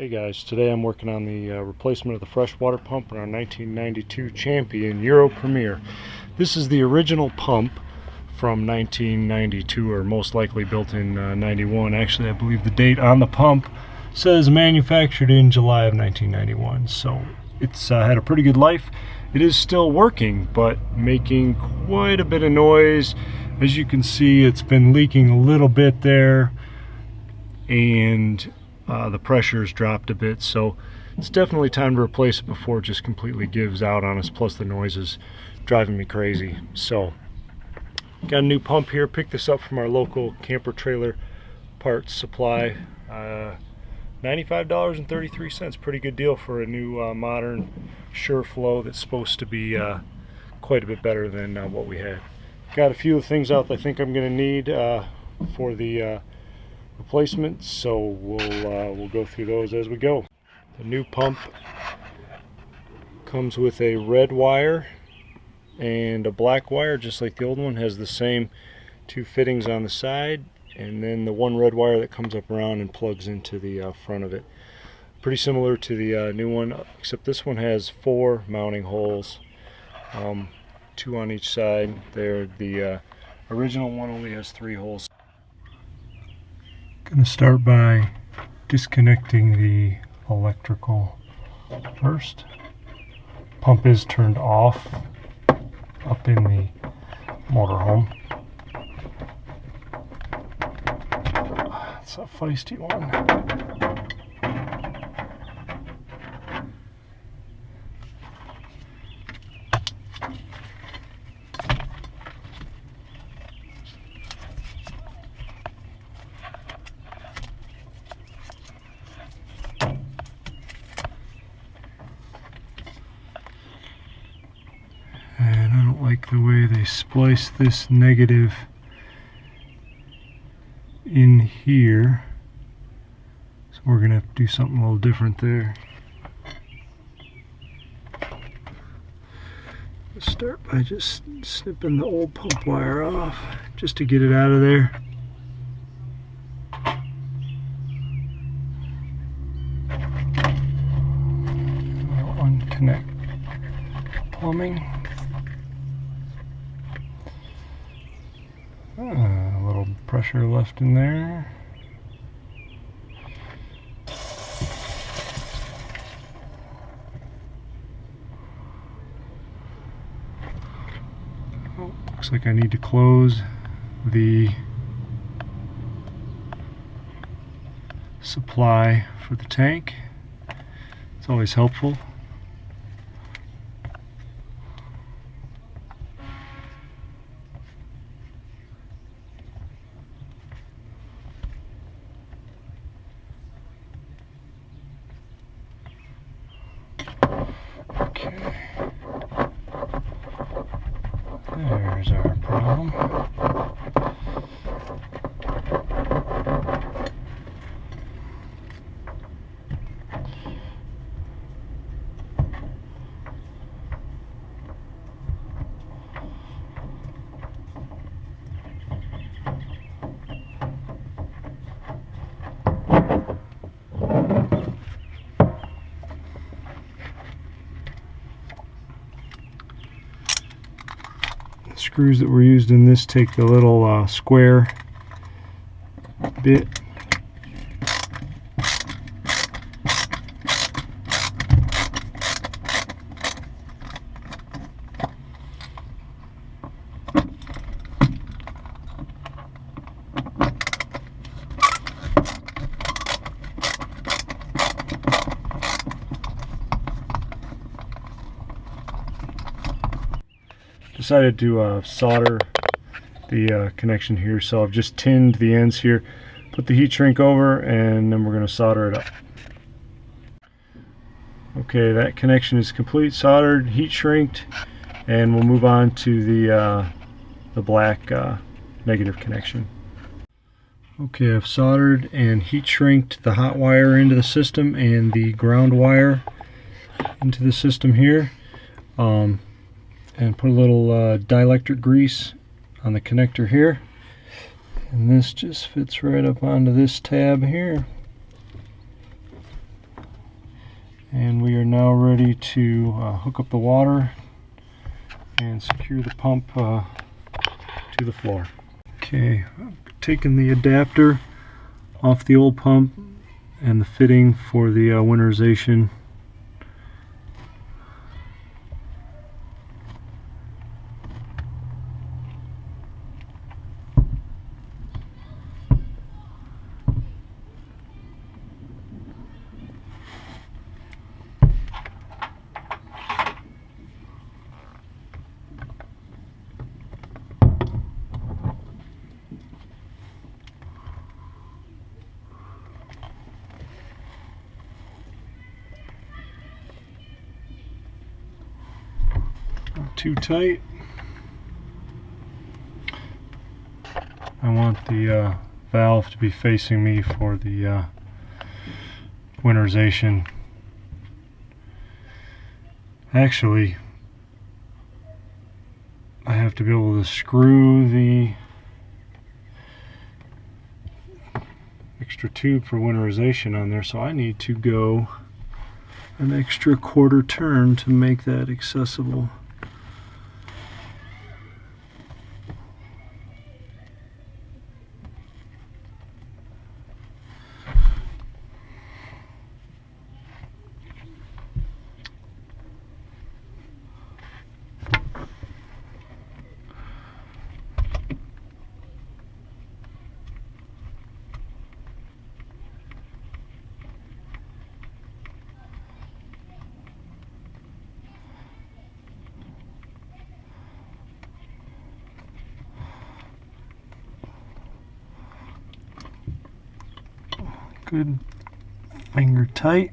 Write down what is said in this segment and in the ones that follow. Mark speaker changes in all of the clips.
Speaker 1: Hey guys, today I'm working on the replacement of the freshwater pump in our 1992 Champion Europremier. This is the original pump from 1992, or most likely built in 91. Actually, I believe the date on the pump says manufactured in July of 1991, so it's had a pretty good life. It is still working, but making quite a bit of noise. As you can see, it's been leaking a little bit there, and the pressure's dropped a bit, so it's definitely time to replace it before it just completely gives out on us. Plus the noise is driving me crazy. So got a new pump here. Picked this up from our local camper trailer parts supply. $95.33, pretty good deal for a new modern SureFlow that's supposed to be quite a bit better than what we had. Got a few of the things out that I think I'm going to need for the replacements, so we'll go through those as we go. The new pump comes with a red wire and a black wire, just like the old one. Has the same two fittings on the side, and then the one red wire that comes up around and plugs into the front of it. Pretty similar to the new one, except this one has 4 mounting holes, 2 on each side there. The original one only has 3 holes. Going to start by disconnecting the electrical first. Pump is turned off up in the motorhome. It's a feisty one. And I don't like the way they splice this negative in here, so we're going to have to do something a little different there. Let's start by just snipping the old pump wire off just to get it out of there. We'll unconnect plumbing. A little pressure left in there. Oh, looks like I need to close the supply for the tank. It's always helpful. Okay, there's our problem. Screws that were used in this take the little square bit. Decided to solder the connection here, so I've just tinned the ends here, put the heat shrink over, and then we're going to solder it up. Okay, that connection is complete, soldered, heat shrinked, and we'll move on to the black negative connection. Okay, I've soldered and heat shrinked the hot wire into the system and the ground wire into the system here. And put a little dielectric grease on the connector here, and this just fits right up onto this tab here. now ready to hook up the water and secure the pump to the floor. Okay, I've taken the adapter off the old pump and the fitting for the winterization. Not too tight. I want the valve to be facing me for the winterization. Actually, I have to be able to screw the extra tube for winterization on there, so I need to go an extra quarter turn to make that accessible. Good finger tight.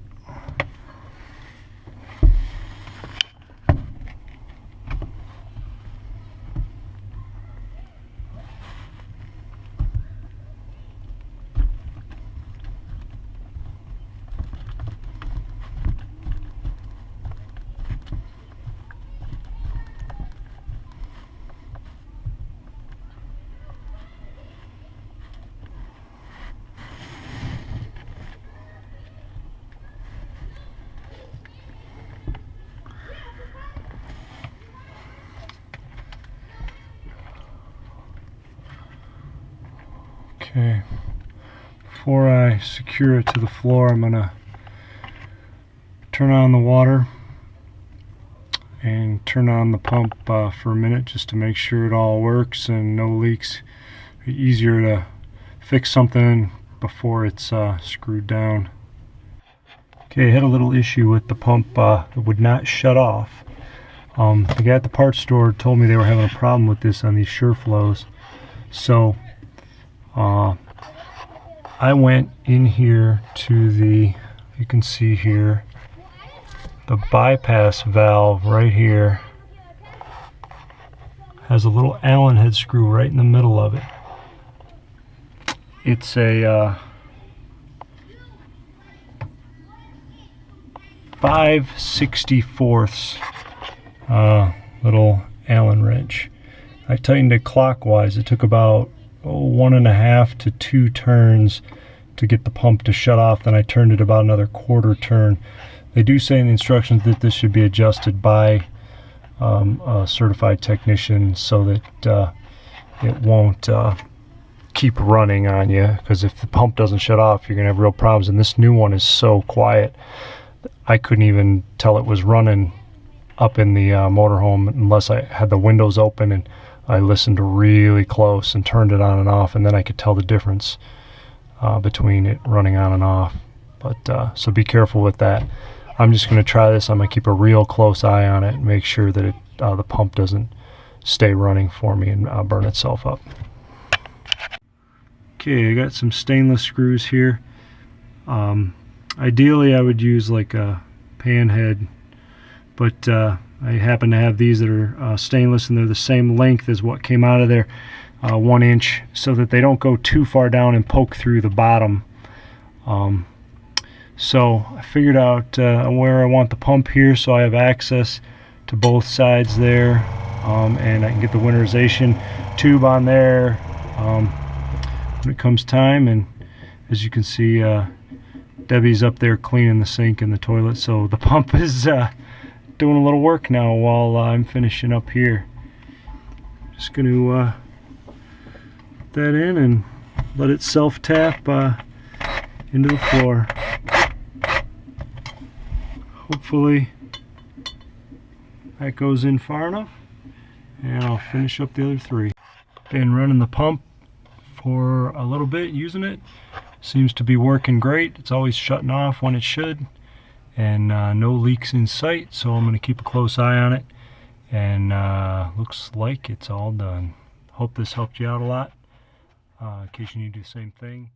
Speaker 1: Okay, before I secure it to the floor, I'm gonna turn on the water and turn on the pump for a minute just to make sure it all works and no leaks. It'd be easier to fix something before it's screwed down. Okay, I had a little issue with the pump that would not shut off. The guy at the parts store told me they were having a problem with this on these SureFlows. So I went in here to the, you can see here, the bypass valve right here has a little Allen head screw right in the middle of it. It's a 5/64 little Allen wrench. I tightened it clockwise. It took about 1.5 to 2 turns to get the pump to shut off. Then I turned it about another quarter turn. They do say in the instructions that this should be adjusted by a certified technician so that it won't keep running on you, because if the pump doesn't shut off, you're gonna have real problems. And this new one is so quiet, I couldn't even tell it was running up in the motorhome unless I had the windows open and I listened really close and turned it on and off, and then I could tell the difference between it running on and off. But so be careful with that. I'm just going to try this. I'm going to keep a real close eye on it and make sure that the pump doesn't stay running for me and burn itself up. Okay, I got some stainless screws here. Ideally I would use like a pan head, but I happen to have these that are stainless, and they're the same length as what came out of there, 1 inch, so that they don't go too far down and poke through the bottom. So I figured out where I want the pump here, so I have access to both sides there, and I can get the winterization tube on there when it comes time. And as you can see, Debbie's up there cleaning the sink and the toilet, so the pump is doing a little work now while I'm finishing up here. Just going to put that in and let it self-tap into the floor. Hopefully that goes in far enough, and I'll finish up the other 3. Been running the pump for a little bit, using it. Seems to be working great. It's always shutting off when it should, and no leaks in sight, so I'm going to keep a close eye on it, and looks like it's all done. Hope this helped you out a lot, in case you need to do the same thing.